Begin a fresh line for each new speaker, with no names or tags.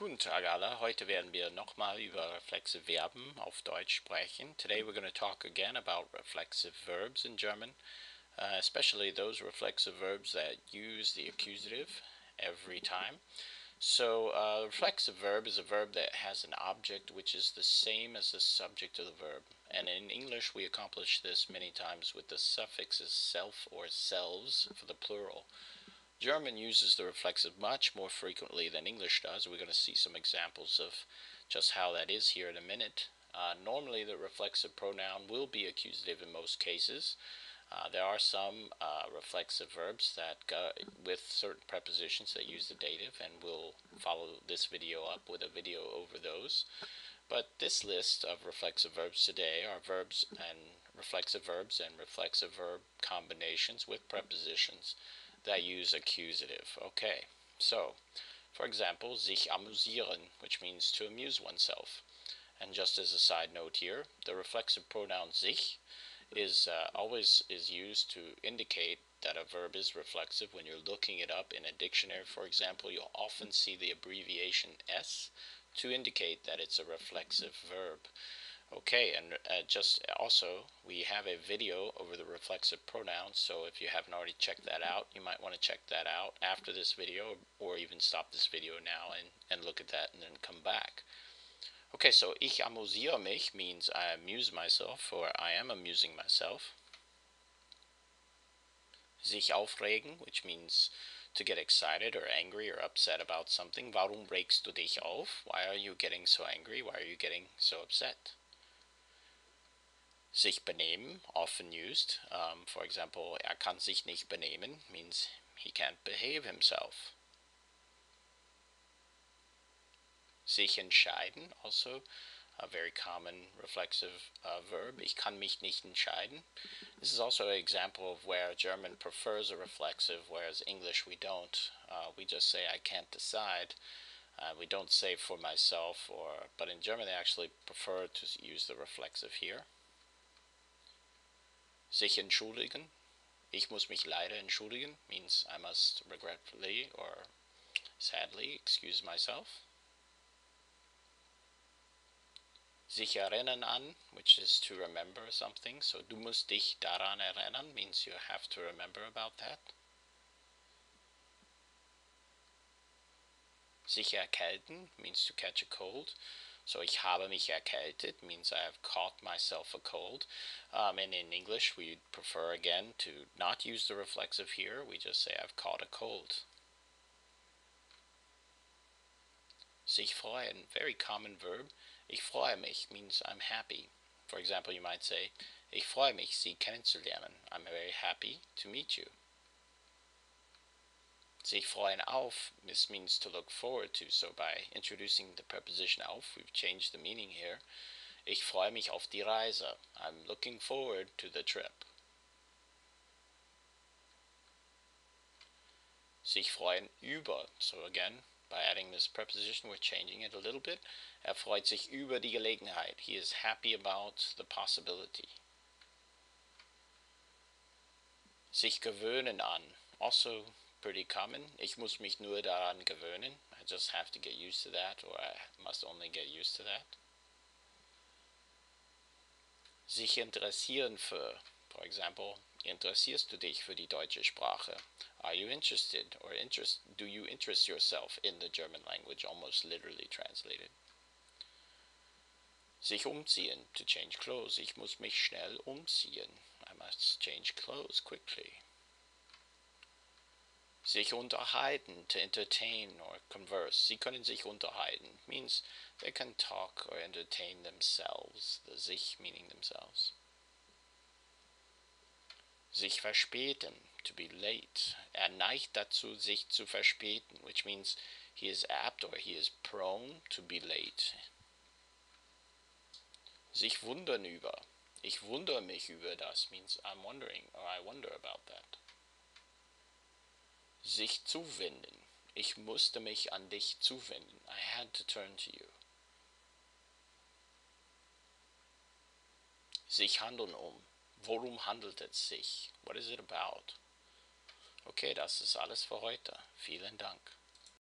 Guten Tag alle, heute werden wir nochmal über reflexive Verben auf Deutsch sprechen. Today we're going to talk again about reflexive verbs in German, especially those reflexive verbs that use the accusative every time. So a reflexive verb is a verb that has an object which is the same as the subject of the verb. And in English we accomplish this many times with the suffixes self or selves for the plural. German uses the reflexive much more frequently than English does. We're going to see some examples of just how that is here in a minute. Normally the reflexive pronoun will be accusative in most cases. There are some reflexive verbs that go with certain prepositions that use the dative, and we'll follow this video up with a video over those. But this list of reflexive verbs today are verbs and reflexive verb combinations with prepositions that use accusative. Okay, so for example, sich amüsieren, which means to amuse oneself. And just as a side note here, the reflexive pronoun sich is always used to indicate that a verb is reflexive. When you're looking it up in a dictionary, for example, you'll often see the abbreviation S to indicate that it's a reflexive verb. Okay, and just also, we have a video over the reflexive pronouns, so if you haven't already checked that out, you might want to check that out after this video, or even stop this video now and look at that and then come back. Okay, so ich amüsiere mich means I amuse myself, or I am amusing myself. Sich aufregen, which means to get excited or angry or upset about something. Warum regst du dich auf? Why are you getting so angry? Why are you getting so upset? Sich benehmen, often used. For example, kann sich nicht benehmen means he can't behave himself. Sich entscheiden, also a very common reflexive verb. Ich kann mich nicht entscheiden. This is also an example of where German prefers a reflexive, whereas English we don't. We just say I can't decide. We don't say for myself, but in German they actually prefer to use the reflexive here. Sich entschuldigen. Ich muss mich leider entschuldigen means I must regretfully or sadly excuse myself. Sich erinnern an, which is to remember something. So du musst dich daran erinnern means you have to remember about that. Sich erkälten means to catch a cold. So ich habe mich erkältet means I have caught myself a cold. And in English we prefer again to not use the reflexive here. We just say I've caught a cold. Sich freuen, very common verb. Ich freue mich means I'm happy. For example, you might say, ich freue mich, Sie kennenzulernen. I'm very happy to meet you. Sich freuen auf, this means to look forward to, so by introducing the preposition auf, we've changed the meaning here. Ich freue mich auf die Reise. I'm looking forward to the trip. Sich freuen über, so again, by adding this preposition, we're changing it a little bit. Freut sich über die Gelegenheit. He is happy about the possibility. Sich gewöhnen an, also pretty common. Ich muss mich nur daran gewöhnen. I just have to get used to that, or I must only get used to that. Sich interessieren für, for example, interessierst du dich für die deutsche Sprache? Are you interested, or do you interest yourself in the German language, almost literally translated? Sich umziehen, to change clothes. Ich muss mich schnell umziehen. I must change clothes quickly. Sich unterhalten, to entertain or converse. Sie können sich unterhalten means they can talk or entertain themselves, the sich meaning themselves. Sich verspäten, to be late. Neigt dazu, sich zu verspäten, which means he is apt or he is prone to be late. Sich wundern über. Ich wundere mich über das means I'm wondering or I wonder about that. Sich zuwenden. Ich musste mich an dich zuwenden. I had to turn to you. Sich handeln um. Worum handelt es sich? What is it about? Okay, das ist alles für heute. Vielen Dank.